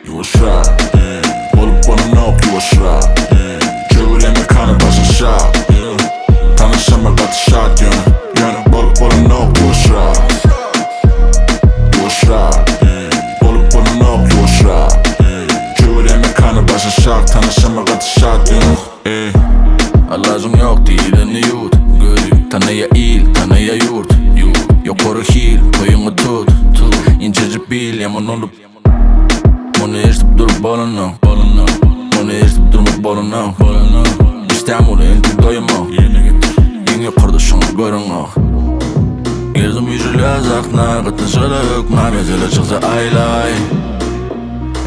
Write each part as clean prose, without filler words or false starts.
Yuwaşrak, olup bana nok yuwaşrak. Çöğüleme kanı başın şak. Tanışama katı şart yönü olup bana nok yuwaşrak. Yuwaşrak, olup bana nok yuwaşrak. Çöğüleme kanı başın şak. Tanışama katı şart yönü. Alacın yok dilini yut. Gözü tanıya il, tanıya yurt. Yok koru hil, koyunu tut. İncecik bil, yaman olup onu eşitip durup bolunu. Onu eşitip durmak bolunu. İstanbul'u intik doyumu. Yenge kurduşunu görün o. Gezdim yüzülü azakna, kıtışılık mamezeli çıksa aylay.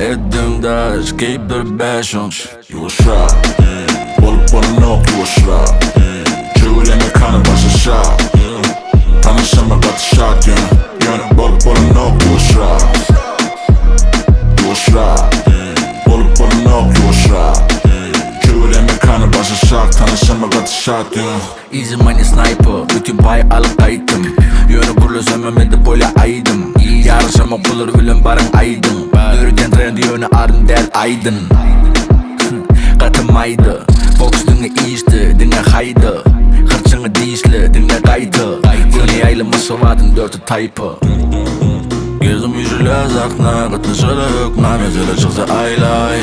Ettim daş, keyip durup beşunç. Yuwaşrak, olup bana nok yuwaşrak. Çöğüleme kanı başı şak. Tanışama katı şart yönü olup bana nok yuwaşrak. Yuwaşrak, olup bana nok yuwaşrak. Çöğüleme kanı başı şak. Tanışama katı şart Easy money sniper, bütün pay alıp kayıttım. Yönü kurulsömemedi böyle aydım. Yarışama kulur ülüm barın aydın. Yürüden trend yönü arın del aydın. Katımaydı, fokus dinle iyişti, dinle haydı. Hırçını dişli, dinle kaydı. Güney aylı mısıvadın dörtü taypı. Gezdim yüzülü azakna, kıtışılık mamezeli çıksa aylay.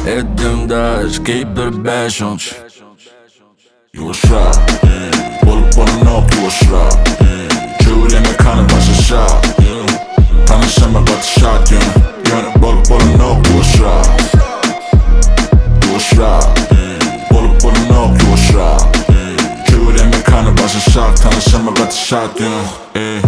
Ettim daş, keyip durup beşunç. Yuwaşrak, olup bana nok yuwaşrak. Çöğüleme kanı başı şak. Tanışama katı şart yönü olup bana nok yuwaşrak. Yuwaşrak, olup bana nok yuwaşrak. Çöğüleme kanı başı şak. Tanışama katı şart yönü.